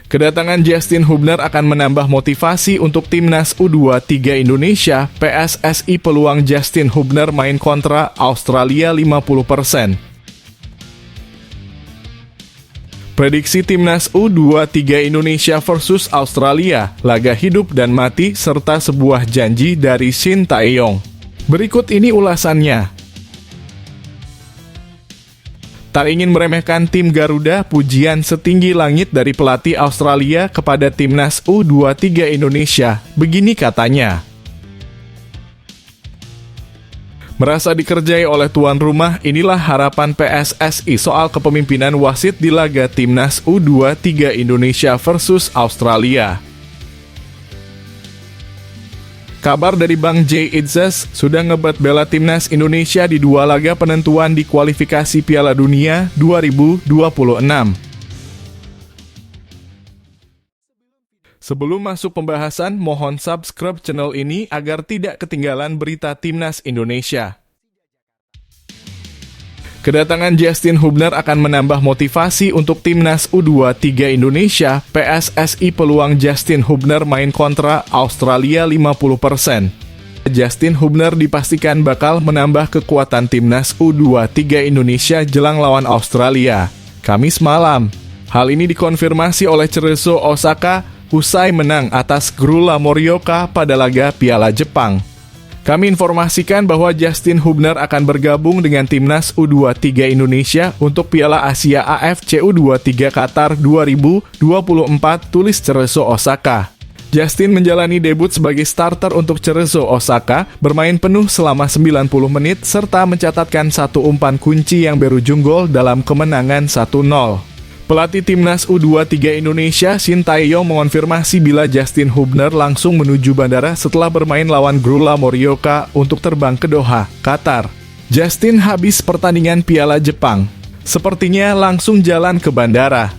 Kedatangan Justin Hubner akan menambah motivasi untuk timnas U23 Indonesia. PSSI peluang Justin Hubner main kontra Australia 50%. Prediksi timnas U23 Indonesia versus Australia, laga hidup dan mati serta sebuah janji dari Shin Tae-yong. Berikut ini ulasannya. Tak ingin meremehkan tim Garuda, pujian setinggi langit dari pelatih Australia kepada timnas U23 Indonesia. Begini katanya. Merasa dikerjai oleh tuan rumah, inilah harapan PSSI soal kepemimpinan wasit di laga timnas U23 Indonesia versus Australia. Kabar dari Bang J. Idzas sudah ngebet bela timnas Indonesia di 2 laga penentuan di kualifikasi Piala Dunia 2026. Sebelum masuk pembahasan, mohon subscribe channel ini agar tidak ketinggalan berita timnas Indonesia. Kedatangan Justin Hubner akan menambah motivasi untuk timnas U23 Indonesia. PSSI peluang Justin Hubner main kontra Australia 50%. Justin Hubner dipastikan bakal menambah kekuatan timnas U23 Indonesia jelang lawan Australia Kamis malam. Hal ini dikonfirmasi oleh Cerezo Osaka usai menang atas Garuda Morioka pada laga Piala Jepang. Kami informasikan bahwa Justin Hubner akan bergabung dengan timnas U23 Indonesia untuk Piala Asia AFC U23 Qatar 2024, tulis Cerezo Osaka. Justin menjalani debut sebagai starter untuk Cerezo Osaka, bermain penuh selama 90 menit serta mencatatkan 1 umpan kunci yang berujung gol dalam kemenangan 1-0. Pelatih timnas U23 Indonesia, Shin Tae-yong, mengonfirmasi bila Justin Hubner langsung menuju bandara setelah bermain lawan Garuda Morioka untuk terbang ke Doha, Qatar. Justin habis pertandingan Piala Jepang. Sepertinya langsung jalan ke bandara.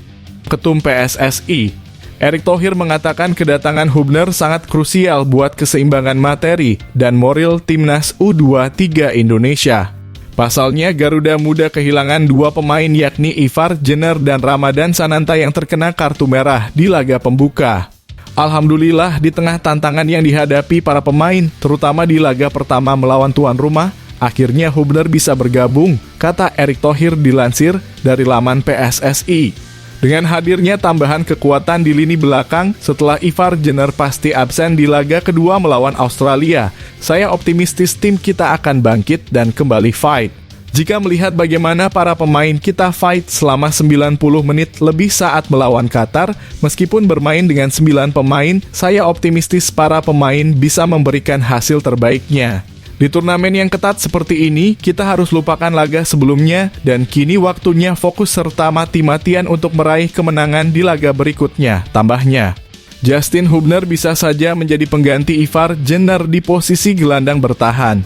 Ketum PSSI, Erick Thohir, mengatakan kedatangan Hubner sangat krusial buat keseimbangan materi dan moral timnas U23 Indonesia. Pasalnya, Garuda Muda kehilangan 2 pemain yakni Ivar Jenner dan Ramadan Sananta yang terkena kartu merah di laga pembuka. Alhamdulillah, di tengah tantangan yang dihadapi para pemain, terutama di laga pertama melawan tuan rumah, akhirnya Hubner bisa bergabung, kata Erick Thohir dilansir dari laman PSSI. Dengan hadirnya tambahan kekuatan di lini belakang setelah Ivar Jenner pasti absen di laga kedua melawan Australia, saya optimistis tim kita akan bangkit dan kembali fight. Jika melihat bagaimana para pemain kita fight selama 90 menit lebih saat melawan Qatar, meskipun bermain dengan 9 pemain, saya optimistis para pemain bisa memberikan hasil terbaiknya. Di turnamen yang ketat seperti ini, kita harus lupakan laga sebelumnya dan kini waktunya fokus serta mati-matian untuk meraih kemenangan di laga berikutnya, tambahnya. Justin Hubner bisa saja menjadi pengganti Ivar Jenner di posisi gelandang bertahan.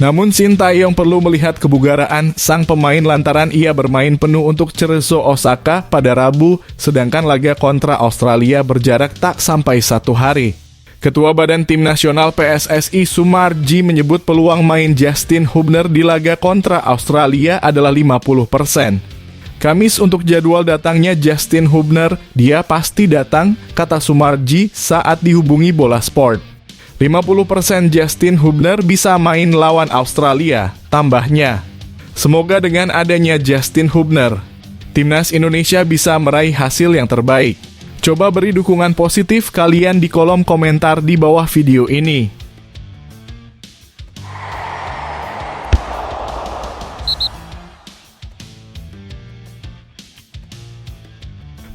Namun Shin Tae-yong perlu melihat kebugaran sang pemain lantaran ia bermain penuh untuk Cerezo Osaka pada Rabu, sedangkan laga kontra Australia berjarak tak sampai 1 hari. Ketua Badan Tim Nasional PSSI Sumarji menyebut peluang main Justin Hubner di laga kontra Australia adalah 50%. Kamis untuk jadwal datangnya Justin Hubner, dia pasti datang, kata Sumarji saat dihubungi Bola Sport. 50% Justin Hubner bisa main lawan Australia, tambahnya. Semoga dengan adanya Justin Hubner, timnas Indonesia bisa meraih hasil yang terbaik. Coba beri dukungan positif kalian di kolom komentar di bawah video ini.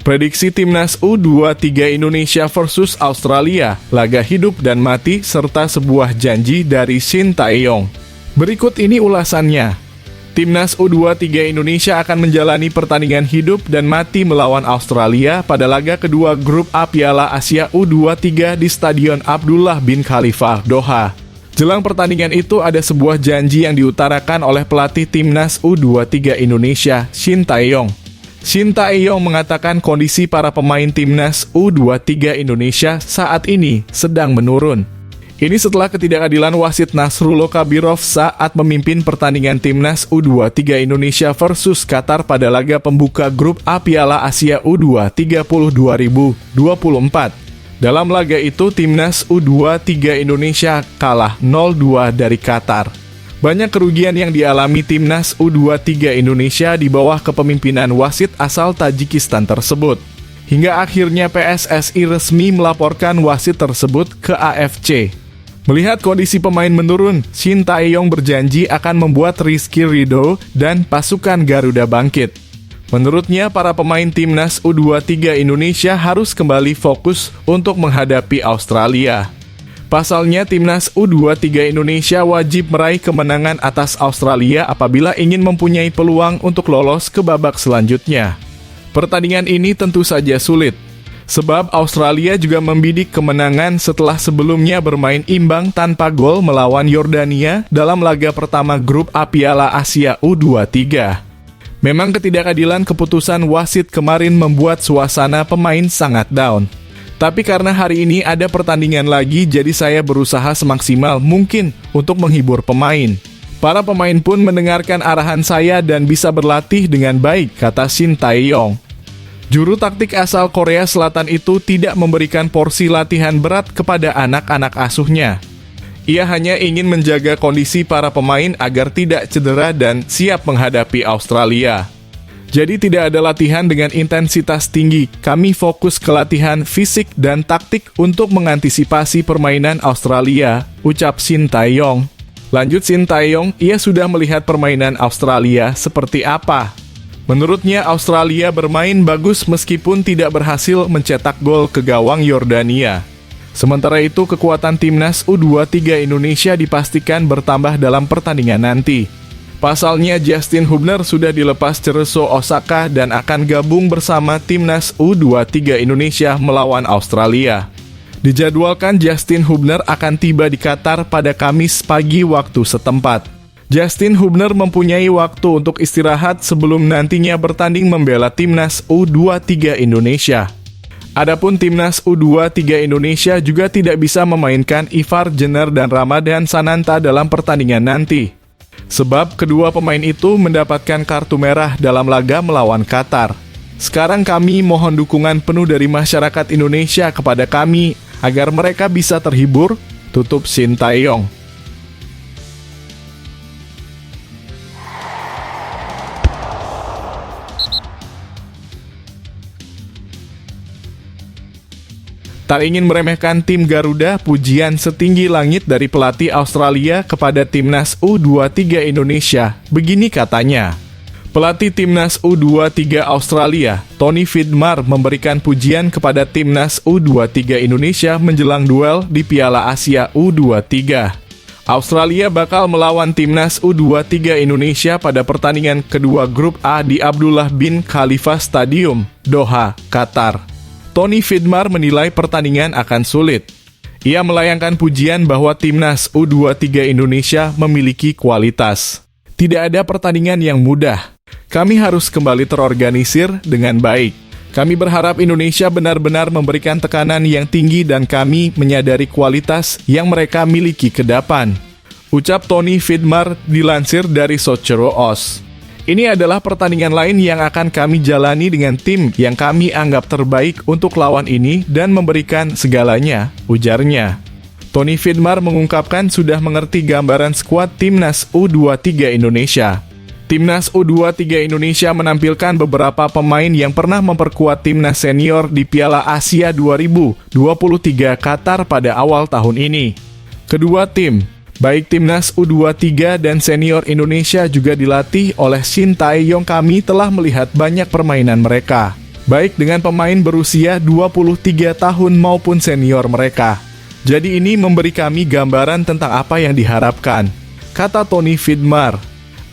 Prediksi timnas U23 Indonesia versus Australia, laga hidup dan mati serta sebuah janji dari Shin Tae-yong. Berikut ini ulasannya. Timnas U23 Indonesia akan menjalani pertandingan hidup dan mati melawan Australia pada laga kedua grup A Piala Asia U23 di Stadion Abdullah bin Khalifah, Doha. Jelang pertandingan itu ada sebuah janji yang diutarakan oleh pelatih timnas U23 Indonesia, Shin Tae-yong. Shin Tae-yong mengatakan kondisi para pemain timnas U23 Indonesia saat ini sedang menurun. Ini setelah ketidakadilan wasit Nasrullah Kabirov saat memimpin pertandingan timnas U23 Indonesia versus Qatar pada laga pembuka grup A Piala Asia U20 2024. Dalam laga itu, timnas U23 Indonesia kalah 0-2 dari Qatar. Banyak kerugian yang dialami timnas U23 Indonesia di bawah kepemimpinan wasit asal Tajikistan tersebut. Hingga akhirnya PSSI resmi melaporkan wasit tersebut ke AFC. Melihat kondisi pemain menurun, Shin Tae-yong berjanji akan membuat Rizky Ridho dan pasukan Garuda bangkit. Menurutnya, para pemain timnas U23 Indonesia harus kembali fokus untuk menghadapi Australia. Pasalnya, timnas U23 Indonesia wajib meraih kemenangan atas Australia apabila ingin mempunyai peluang untuk lolos ke babak selanjutnya. Pertandingan ini tentu saja sulit, sebab Australia juga membidik kemenangan setelah sebelumnya bermain imbang tanpa gol melawan Yordania dalam laga pertama grup A Piala Asia U23. Memang ketidakadilan keputusan wasit kemarin membuat suasana pemain sangat down. Tapi karena hari ini ada pertandingan lagi, jadi saya berusaha semaksimal mungkin untuk menghibur pemain. Para pemain pun mendengarkan arahan saya dan bisa berlatih dengan baik, kata Shin Tae-yong. Juru taktik asal Korea Selatan itu tidak memberikan porsi latihan berat kepada anak-anak asuhnya. Ia hanya ingin menjaga kondisi para pemain agar tidak cedera dan siap menghadapi Australia. Jadi tidak ada latihan dengan intensitas tinggi, kami fokus ke latihan fisik dan taktik untuk mengantisipasi permainan Australia, ucap Shin Tae-yong. Lanjut Shin Tae-yong, ia sudah melihat permainan Australia seperti apa. Menurutnya Australia bermain bagus meskipun tidak berhasil mencetak gol ke gawang Yordania. Sementara itu, kekuatan timnas U23 Indonesia dipastikan bertambah dalam pertandingan nanti. Pasalnya, Justin Hubner sudah dilepas Cerezo Osaka dan akan gabung bersama timnas U23 Indonesia melawan Australia. Dijadwalkan Justin Hubner akan tiba di Qatar pada Kamis pagi waktu setempat. Justin Hubner mempunyai waktu untuk istirahat sebelum nantinya bertanding membela timnas U23 Indonesia. Adapun timnas U23 Indonesia juga tidak bisa memainkan Ivar Jenner dan Ramadan Sananta dalam pertandingan nanti. Sebab kedua pemain itu mendapatkan kartu merah dalam laga melawan Qatar. Sekarang kami mohon dukungan penuh dari masyarakat Indonesia kepada kami agar mereka bisa terhibur, tutup Shin Tae-yong. Tak ingin meremehkan tim Garuda, pujian setinggi langit dari pelatih Australia kepada timnas U23 Indonesia. Begini katanya. Pelatih timnas U23 Australia, Tony Vidmar, memberikan pujian kepada timnas U23 Indonesia menjelang duel di Piala Asia U23. Australia bakal melawan timnas U23 Indonesia pada pertandingan kedua grup A di Abdullah bin Khalifa Stadium, Doha, Qatar. Tony Vidmar menilai pertandingan akan sulit. Ia melayangkan pujian bahwa timnas U23 Indonesia memiliki kualitas. Tidak ada pertandingan yang mudah. Kami harus kembali terorganisir dengan baik. Kami berharap Indonesia benar-benar memberikan tekanan yang tinggi dan kami menyadari kualitas yang mereka miliki ke depan. Ucap Tony Vidmar dilansir dari Socheroos. Ini adalah pertandingan lain yang akan kami jalani dengan tim yang kami anggap terbaik untuk lawan ini dan memberikan segalanya, ujarnya. Tony Vidmar mengungkapkan sudah mengerti gambaran skuad timnas U23 Indonesia. Timnas U23 Indonesia menampilkan beberapa pemain yang pernah memperkuat timnas senior di Piala Asia 2023 Qatar pada awal tahun ini. Kedua tim, baik timnas U23 dan senior Indonesia juga dilatih oleh Shin Tae-yong. Kami telah melihat banyak permainan mereka, baik dengan pemain berusia 23 tahun maupun senior mereka. Jadi ini memberi kami gambaran tentang apa yang diharapkan, kata Tony Vidmar.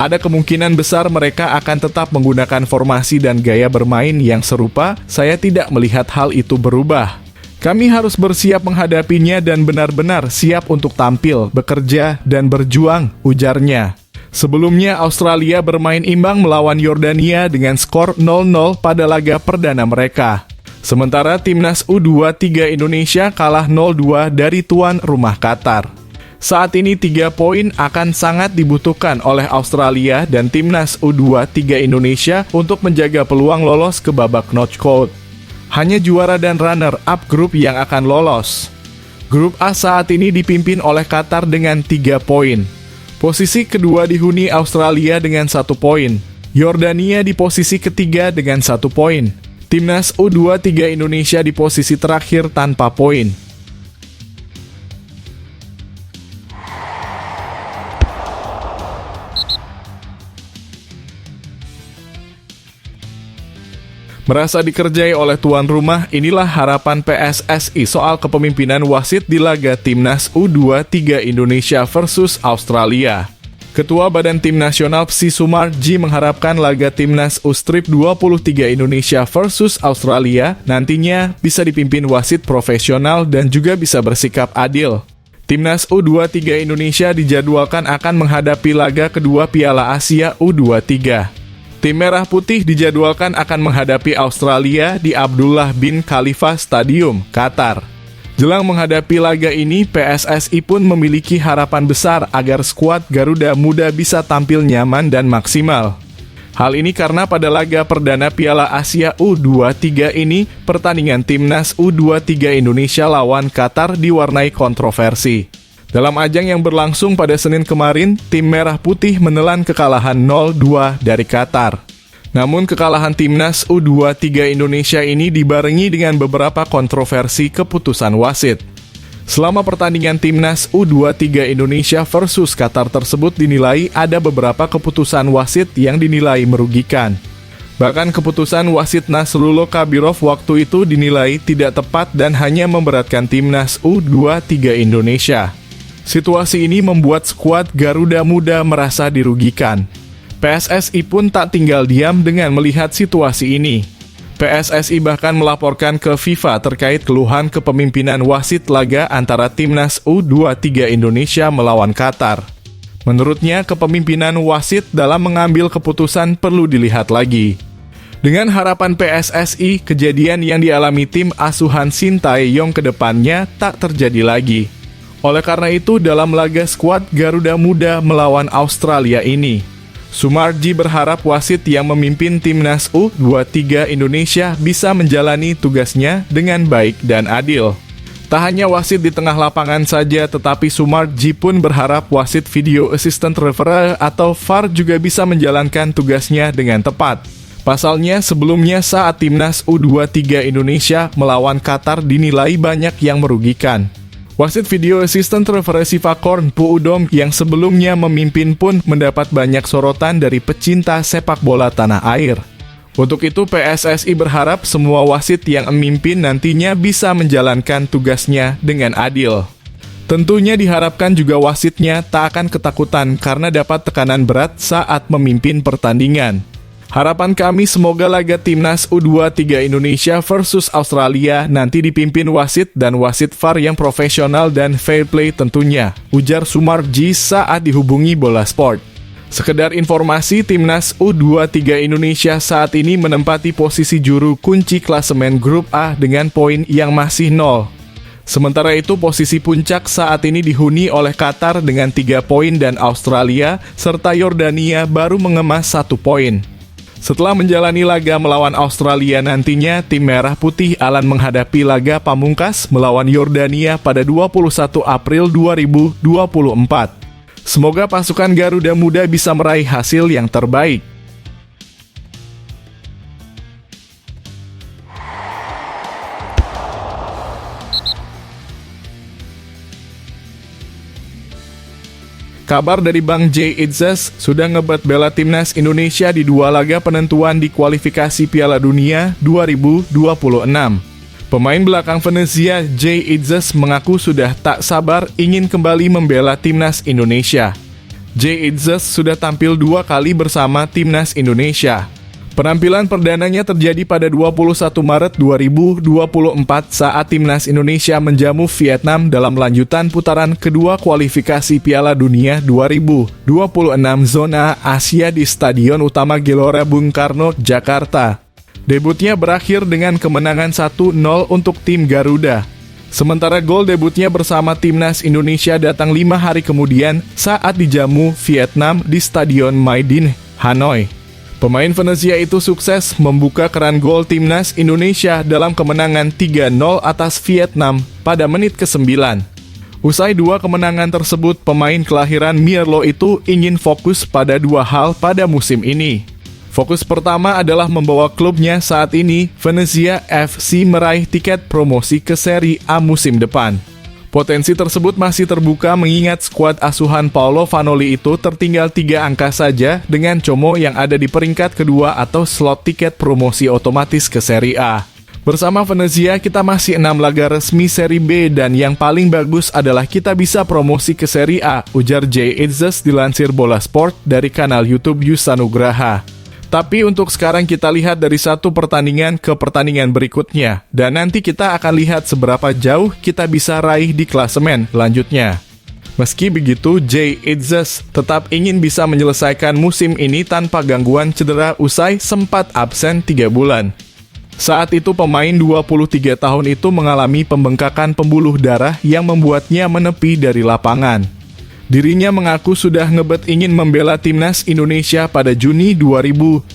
Ada kemungkinan besar mereka akan tetap menggunakan formasi dan gaya bermain yang serupa. Saya tidak melihat hal itu berubah. Kami harus bersiap menghadapinya dan benar-benar siap untuk tampil, bekerja, dan berjuang, ujarnya. Sebelumnya, Australia bermain imbang melawan Yordania dengan skor 0-0 pada laga perdana mereka. Sementara timnas U23 Indonesia kalah 0-2 dari tuan rumah Qatar. Saat ini 3 poin akan sangat dibutuhkan oleh Australia dan timnas U23 Indonesia untuk menjaga peluang lolos ke babak knockout. Hanya juara dan runner-up grup yang akan lolos. Grup A saat ini dipimpin oleh Qatar dengan 3 poin. Posisi kedua dihuni Australia dengan 1 poin. Yordania di posisi ketiga dengan 1 poin. Timnas U23 Indonesia di posisi terakhir tanpa poin. Merasa dikerjai oleh tuan rumah, inilah harapan PSSI soal kepemimpinan wasit di laga Timnas U23 Indonesia versus Australia. Ketua Badan Tim Nasional Psy Sumarji mengharapkan laga Timnas U-Strip 23 Indonesia versus Australia nantinya bisa dipimpin wasit profesional dan juga bisa bersikap adil. Timnas U23 Indonesia dijadwalkan akan menghadapi laga kedua Piala Asia U23. Tim Merah Putih dijadwalkan akan menghadapi Australia di Abdullah bin Khalifa Stadium, Qatar. Jelang menghadapi laga ini, PSSI pun memiliki harapan besar agar skuad Garuda Muda bisa tampil nyaman dan maksimal. Hal ini karena pada laga perdana Piala Asia U23 ini, pertandingan Timnas U23 Indonesia lawan Qatar diwarnai kontroversi. Dalam ajang yang berlangsung pada Senin kemarin, tim Merah Putih menelan kekalahan 0-2 dari Qatar. Namun kekalahan Timnas U23 Indonesia ini dibarengi dengan beberapa kontroversi keputusan wasit. Selama pertandingan Timnas U23 Indonesia versus Qatar tersebut dinilai ada beberapa keputusan wasit yang dinilai merugikan. Bahkan keputusan wasit Nasrullah Kabirov waktu itu dinilai tidak tepat dan hanya memberatkan Timnas U23 Indonesia. Situasi ini membuat skuad Garuda Muda merasa dirugikan. PSSI pun tak tinggal diam dengan melihat situasi ini. PSSI bahkan melaporkan ke FIFA terkait keluhan kepemimpinan wasit laga antara Timnas U23 Indonesia melawan Qatar. Menurutnya, kepemimpinan wasit dalam mengambil keputusan perlu dilihat lagi. Dengan harapan PSSI, kejadian yang dialami tim asuhan Sintayong ke depannya tak terjadi lagi. Oleh karena itu, dalam laga skuad Garuda Muda melawan Australia ini, Sumarji berharap wasit yang memimpin Timnas U23 Indonesia bisa menjalani tugasnya dengan baik dan adil. Tak hanya wasit di tengah lapangan saja, tetapi Sumarji pun berharap wasit Video Assistant Referee atau VAR juga bisa menjalankan tugasnya dengan tepat. Pasalnya, sebelumnya saat Timnas U23 Indonesia melawan Qatar dinilai banyak yang merugikan. Wasit Video Assistant Referee Sivakorn Puudom yang sebelumnya memimpin pun mendapat banyak sorotan dari pecinta sepak bola tanah air. Untuk itu PSSI berharap semua wasit yang memimpin nantinya bisa menjalankan tugasnya dengan adil. Tentunya diharapkan juga wasitnya tak akan ketakutan karena dapat tekanan berat saat memimpin pertandingan. Harapan kami semoga laga Timnas U23 Indonesia versus Australia nanti dipimpin wasit dan wasit VAR yang profesional dan fair play tentunya, ujar Sumarji saat dihubungi Bola Sport. Sekedar informasi, Timnas U23 Indonesia saat ini menempati posisi juru kunci klasemen Grup A dengan poin yang masih 0. Sementara itu, posisi puncak saat ini dihuni oleh Qatar dengan 3 poin dan Australia, serta Yordania baru mengemas 1 poin. Setelah menjalani laga melawan Australia nantinya, tim Merah Putih akan menghadapi laga pamungkas melawan Yordania pada 21 April 2024. Semoga pasukan Garuda Muda bisa meraih hasil yang terbaik. Kabar dari Bang J. Itzes sudah ngebet bela timnas Indonesia di 2 laga penentuan di kualifikasi Piala Dunia 2026. Pemain belakang Venezia J. Itzes mengaku sudah tak sabar ingin kembali membela timnas Indonesia. J. Itzes sudah tampil 2 kali bersama timnas Indonesia. Penampilan perdananya terjadi pada 21 Maret 2024 saat timnas Indonesia menjamu Vietnam dalam lanjutan putaran kedua kualifikasi Piala Dunia 2026 zona Asia di Stadion Utama Gelora Bung Karno, Jakarta. Debutnya berakhir dengan kemenangan 1-0 untuk tim Garuda. Sementara gol debutnya bersama timnas Indonesia datang 5 hari kemudian saat dijamu Vietnam di Stadion Mai Dinh, Hanoi. Pemain Venezia itu sukses membuka keran gol timnas Indonesia dalam kemenangan 3-0 atas Vietnam pada menit ke-9. Usai 2 kemenangan tersebut, pemain kelahiran Mierlo itu ingin fokus pada 2 hal pada musim ini. Fokus pertama adalah membawa klubnya saat ini, Venezia FC, meraih tiket promosi ke Serie A musim depan. Potensi tersebut masih terbuka mengingat skuad asuhan Paolo Vanoli itu tertinggal 3 angka saja dengan Como yang ada di peringkat kedua atau slot tiket promosi otomatis ke Serie A. Bersama Venezia kita masih 6 laga resmi Serie B dan yang paling bagus adalah kita bisa promosi ke Serie A, ujar Jay Itzes dilansir Bola Sport dari kanal YouTube Yusanugraha. Tapi untuk sekarang kita lihat dari satu pertandingan ke pertandingan berikutnya, dan nanti kita akan lihat seberapa jauh kita bisa raih di klasemen lanjutnya. Meski begitu, Jay Itzes tetap ingin bisa menyelesaikan musim ini tanpa gangguan cedera usai sempat absen 3 bulan. Saat itu pemain 23 tahun itu mengalami pembengkakan pembuluh darah yang membuatnya menepi dari lapangan. Dirinya mengaku sudah ngebet ingin membela timnas Indonesia pada Juni 2024.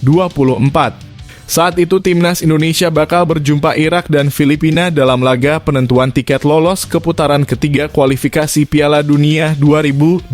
Saat itu timnas Indonesia bakal berjumpa Irak dan Filipina dalam laga penentuan tiket lolos ke putaran ketiga kualifikasi Piala Dunia 2026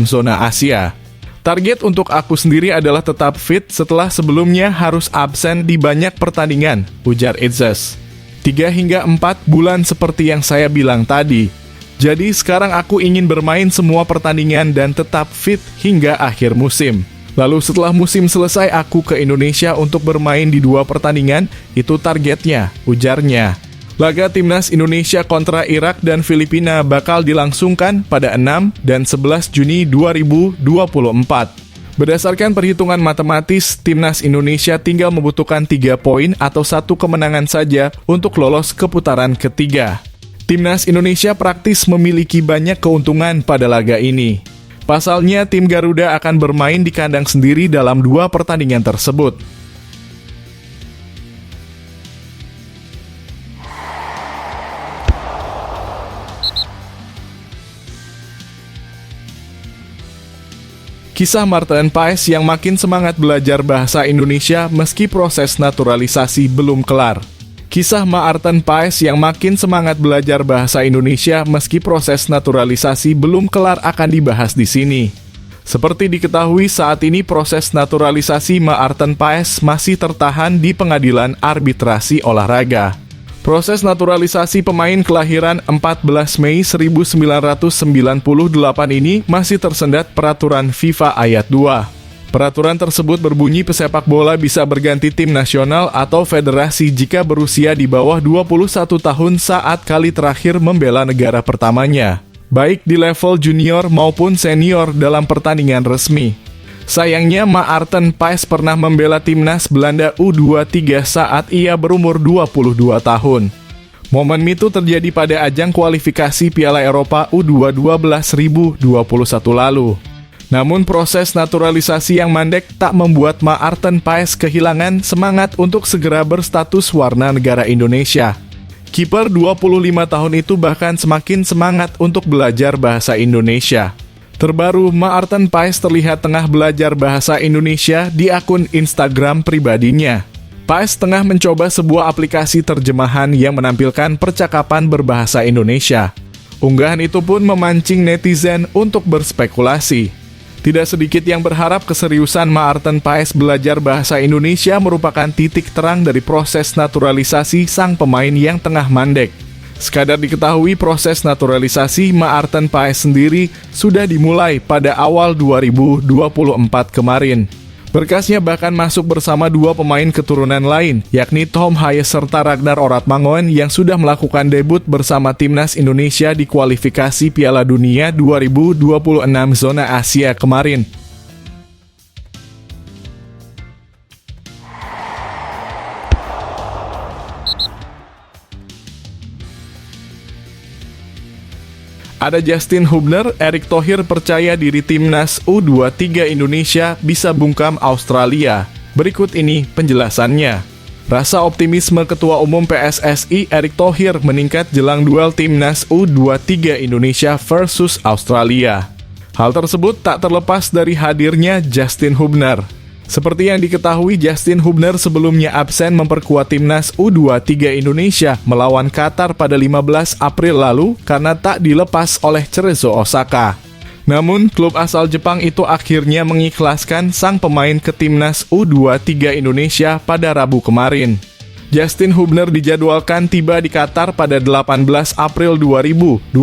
zona Asia. Target untuk aku sendiri adalah tetap fit setelah sebelumnya harus absen di banyak pertandingan, ujar Itzes. 3 hingga 4 bulan seperti yang saya bilang tadi. Jadi sekarang aku ingin bermain semua pertandingan dan tetap fit hingga akhir musim. Lalu setelah musim selesai aku ke Indonesia untuk bermain di 2 pertandingan, itu targetnya, ujarnya. Laga timnas Indonesia kontra Irak dan Filipina bakal dilangsungkan pada 6 dan 11 Juni 2024. Berdasarkan perhitungan matematis, timnas Indonesia tinggal membutuhkan 3 poin atau 1 kemenangan saja untuk lolos ke putaran ketiga. Timnas Indonesia praktis memiliki banyak keuntungan pada laga ini. Pasalnya, tim Garuda akan bermain di kandang sendiri dalam 2 pertandingan tersebut. Kisah Maarten Paes yang makin semangat belajar bahasa Indonesia meski proses naturalisasi belum kelar. Kisah Maarten Paes yang makin semangat belajar bahasa Indonesia meski proses naturalisasi belum kelar akan dibahas di sini. Seperti diketahui saat ini proses naturalisasi Maarten Paes masih tertahan di Pengadilan Arbitrasi Olahraga. Proses naturalisasi pemain kelahiran 14 Mei 1998 ini masih tersendat peraturan FIFA ayat 2. Peraturan tersebut berbunyi pesepak bola bisa berganti tim nasional atau federasi jika berusia di bawah 21 tahun saat kali terakhir membela negara pertamanya, baik di level junior maupun senior dalam pertandingan resmi. Sayangnya Maarten Paes pernah membela timnas Belanda U23 saat ia berumur 22 tahun. Momen itu terjadi pada ajang kualifikasi Piala Eropa U22 2021 lalu. Namun proses naturalisasi yang mandek tak membuat Maarten Paes kehilangan semangat untuk segera berstatus warga negara Indonesia. Kiper 25 tahun itu bahkan semakin semangat untuk belajar bahasa Indonesia. Terbaru, Maarten Paes terlihat tengah belajar bahasa Indonesia di akun Instagram pribadinya. Paes tengah mencoba sebuah aplikasi terjemahan yang menampilkan percakapan berbahasa Indonesia. Unggahan itu pun memancing netizen untuk berspekulasi. Tidak sedikit yang berharap keseriusan Maarten Paes belajar bahasa Indonesia merupakan titik terang dari proses naturalisasi sang pemain yang tengah mandek. Sekadar diketahui proses naturalisasi Maarten Paes sendiri sudah dimulai pada awal 2024 kemarin. Berkasnya bahkan masuk bersama 2 pemain keturunan lain, yakni Tom Hayes serta Ragnar Oratmangoen yang sudah melakukan debut bersama timnas Indonesia di kualifikasi Piala Dunia 2026 zona Asia kemarin. Ada Justin Hubner, Erick Thohir percaya diri timnas U23 Indonesia bisa bungkam Australia. Berikut ini penjelasannya. Rasa optimisme Ketua Umum PSSI Erick Thohir meningkat jelang duel Timnas U23 Indonesia versus Australia. Hal tersebut tak terlepas dari hadirnya Justin Hubner. Seperti yang diketahui, Justin Hubner sebelumnya absen memperkuat Timnas U23 Indonesia melawan Qatar pada 15 April lalu karena tak dilepas oleh Cerezo Osaka. Namun, klub asal Jepang itu akhirnya mengikhlaskan sang pemain ke Timnas U23 Indonesia pada Rabu kemarin. Justin Hubner dijadwalkan tiba di Qatar pada 18 April 2024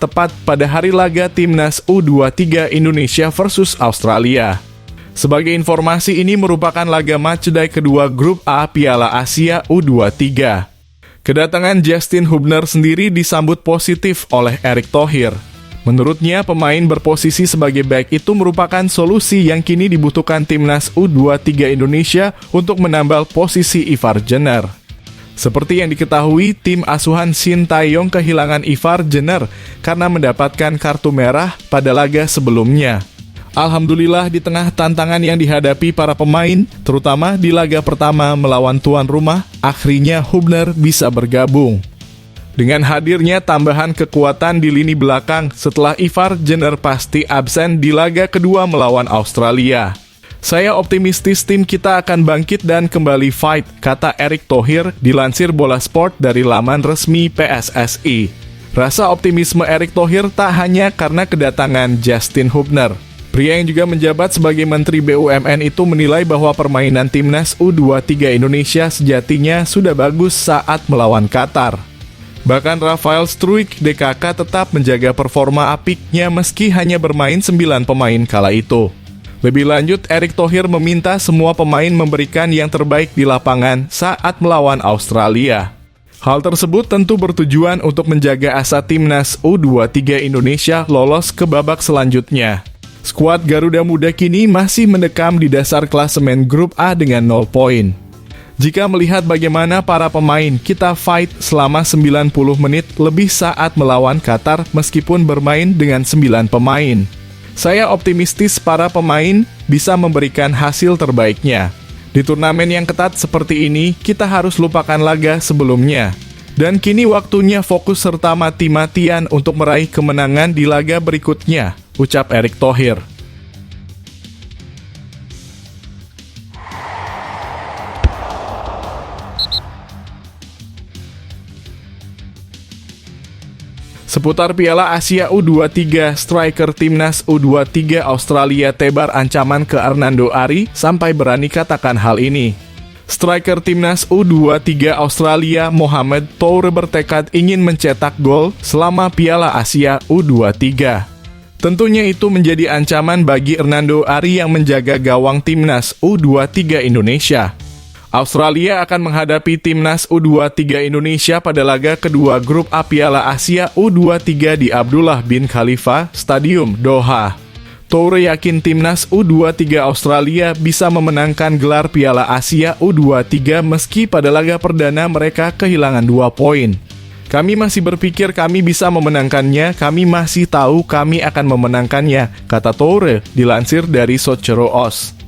tepat pada hari laga Timnas U23 Indonesia versus Australia. Sebagai informasi, ini merupakan laga matchday kedua grup A Piala Asia U23. Kedatangan Justin Hubner sendiri disambut positif oleh Erick Thohir. Menurutnya, pemain berposisi sebagai back itu merupakan solusi yang kini dibutuhkan Timnas U23 Indonesia untuk menambal posisi Ivar Jenner. Seperti yang diketahui, tim asuhan Shin Tae-yong kehilangan Ivar Jenner karena mendapatkan kartu merah pada laga sebelumnya. Alhamdulillah, di tengah tantangan yang dihadapi para pemain, terutama di laga pertama melawan tuan rumah, akhirnya Hubner bisa bergabung. Dengan hadirnya tambahan kekuatan di lini belakang setelah Ivar Jenner pasti absen di laga kedua melawan Australia. Saya optimistis tim kita akan bangkit dan kembali fight, kata Erick Thohir dilansir Bola Sport dari laman resmi PSSI. Rasa optimisme Erick Thohir tak hanya karena kedatangan Justin Hubner. Pria yang juga menjabat sebagai Menteri BUMN itu menilai bahwa permainan Timnas U23 Indonesia sejatinya sudah bagus saat melawan Qatar. Bahkan Rafael Struijk DKK tetap menjaga performa apiknya meski hanya bermain 9 pemain kala itu. Lebih lanjut, Erick Thohir meminta semua pemain memberikan yang terbaik di lapangan saat melawan Australia. Hal tersebut tentu bertujuan untuk menjaga asa Timnas U23 Indonesia lolos ke babak selanjutnya. Skuad Garuda Muda kini masih mendekam di dasar klasemen grup A dengan 0 poin. Jika melihat bagaimana para pemain kita fight selama 90 menit lebih saat melawan Qatar meskipun bermain dengan 9 pemain. Saya optimistis para pemain bisa memberikan hasil terbaiknya. Di turnamen yang ketat seperti ini, kita harus lupakan laga sebelumnya. Dan kini waktunya fokus serta mati-matian untuk meraih kemenangan di laga berikutnya, ucap Erick Thohir. Seputar Piala Asia U23, striker Timnas U23 Australia tebar ancaman ke Hernando Ari sampai berani katakan hal ini. Striker Timnas U23 Australia Mohamed Toure bertekad ingin mencetak gol selama Piala Asia U23. Tentunya itu menjadi ancaman bagi Hernando Ari yang menjaga gawang Timnas U23 Indonesia. Australia akan menghadapi Timnas U23 Indonesia pada laga kedua grup A Piala Asia U23 di Abdullah bin Khalifa Stadium, Doha. Toure yakin Timnas U23 Australia bisa memenangkan gelar Piala Asia U23 meski pada laga perdana mereka kehilangan 2 poin. Kami masih berpikir kami bisa memenangkannya, kami masih tahu kami akan memenangkannya, kata Toure dilansir dari Socceroos.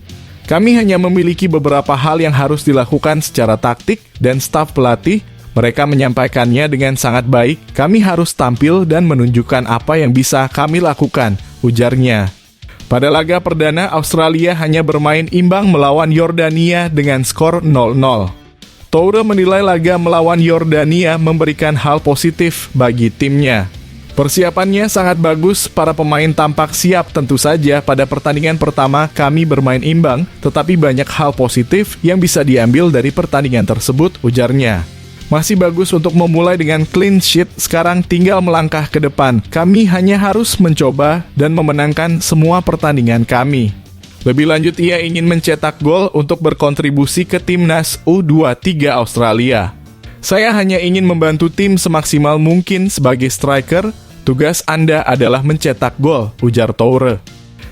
Kami hanya memiliki beberapa hal yang harus dilakukan secara taktik dan staf pelatih. Mereka menyampaikannya dengan sangat baik. Kami harus tampil dan menunjukkan apa yang bisa kami lakukan, ujarnya. Pada laga perdana, Australia hanya bermain imbang melawan Yordania dengan skor 0-0. Toure menilai laga melawan Yordania memberikan hal positif bagi timnya. Persiapannya sangat bagus, para pemain tampak siap. Tentu saja pada pertandingan pertama kami bermain imbang, tetapi banyak hal positif yang bisa diambil dari pertandingan tersebut, ujarnya. Masih bagus untuk memulai dengan clean sheet, sekarang tinggal melangkah ke depan. Kami hanya harus mencoba dan memenangkan semua pertandingan kami. Lebih lanjut, ia ingin mencetak gol untuk berkontribusi ke Timnas U23 Australia. Saya hanya ingin membantu tim semaksimal mungkin sebagai striker. Tugas Anda adalah mencetak gol, ujar Toure.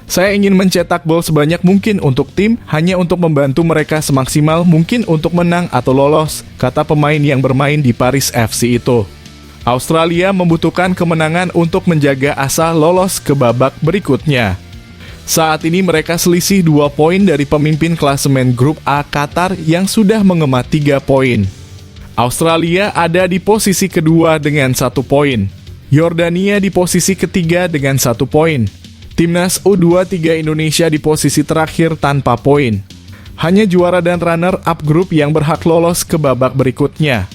Saya ingin mencetak gol sebanyak mungkin untuk tim, hanya untuk membantu mereka semaksimal mungkin untuk menang atau lolos, kata pemain yang bermain di Paris FC itu. Australia membutuhkan kemenangan untuk menjaga asa lolos ke babak berikutnya. Saat ini mereka selisih 2 poin dari pemimpin klasemen grup A Qatar yang sudah mengemat 3 poin. Australia ada di posisi kedua dengan 1 poin. Yordania di posisi ketiga dengan 1 poin. Timnas U23 Indonesia di posisi terakhir tanpa poin. Hanya juara dan runner-up grup yang berhak lolos ke babak berikutnya.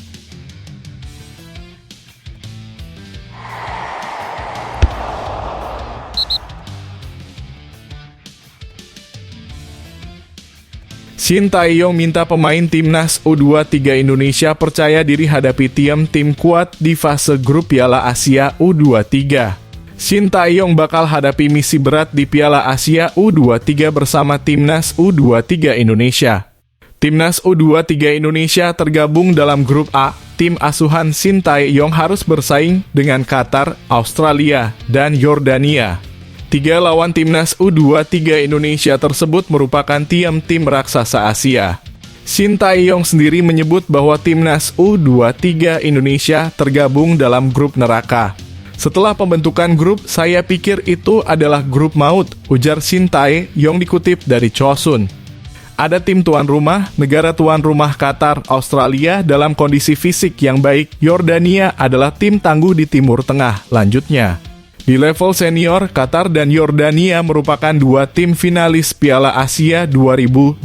Shin Tae-yong minta pemain Timnas U23 Indonesia percaya diri hadapi tim kuat di fase grup Piala Asia U23. Shin Tae-yong bakal hadapi misi berat di Piala Asia U23 bersama Timnas U23 Indonesia. Timnas U23 Indonesia tergabung dalam grup A. Tim asuhan Shin Tae-yong harus bersaing dengan Qatar, Australia, dan Yordania. 3 lawan Timnas U23 Indonesia tersebut merupakan tim raksasa Asia. Shin Tae-yong sendiri menyebut bahwa Timnas U23 Indonesia tergabung dalam grup neraka. Setelah pembentukan grup, saya pikir itu adalah grup maut, ujar Shin Tae-yong dikutip dari Chosun. Ada tim tuan rumah, negara tuan rumah Qatar, Australia dalam kondisi fisik yang baik. Yordania adalah tim tangguh di Timur Tengah, lanjutnya. Di level senior, Qatar dan Yordania merupakan 2 tim finalis Piala Asia 2023.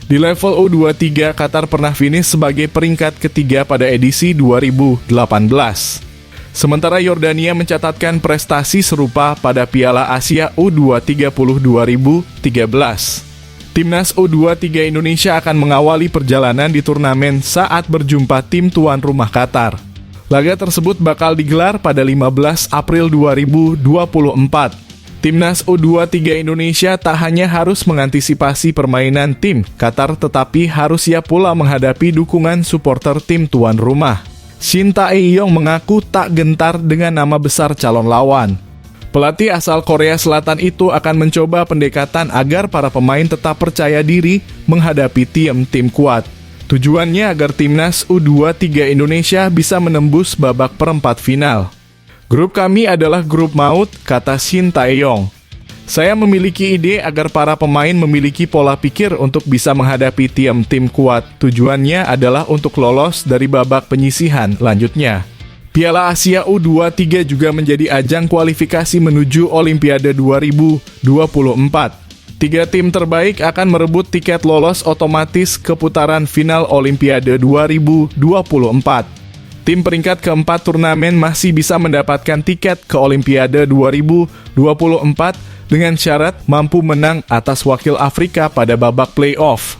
Di level U23, Qatar pernah finish sebagai peringkat ketiga pada edisi 2018. Sementara Yordania mencatatkan prestasi serupa pada Piala Asia U20 2013. Timnas U23 Indonesia akan mengawali perjalanan di turnamen saat berjumpa tim tuan rumah Qatar. Laga tersebut bakal digelar pada 15 April 2024. Timnas U23 Indonesia tak hanya harus mengantisipasi permainan tim Qatar, tetapi harus siap pula menghadapi dukungan supporter tim tuan rumah. Shin Tae-yong mengaku tak gentar dengan nama besar calon lawan. Pelatih asal Korea Selatan itu akan mencoba pendekatan agar para pemain tetap percaya diri menghadapi tim kuat. Tujuannya agar Timnas U23 Indonesia bisa menembus babak perempat final. Grup kami adalah grup maut, kata Shin Tae-yong. Saya memiliki ide agar para pemain memiliki pola pikir untuk bisa menghadapi tim kuat. Tujuannya adalah untuk lolos dari babak penyisihan, lanjutnya. Piala Asia U23 juga menjadi ajang kualifikasi menuju Olimpiade 2024. 3 tim terbaik akan merebut tiket lolos otomatis ke putaran final Olimpiade 2024. Tim peringkat keempat turnamen masih bisa mendapatkan tiket ke Olimpiade 2024 dengan syarat mampu menang atas wakil Afrika pada babak playoff.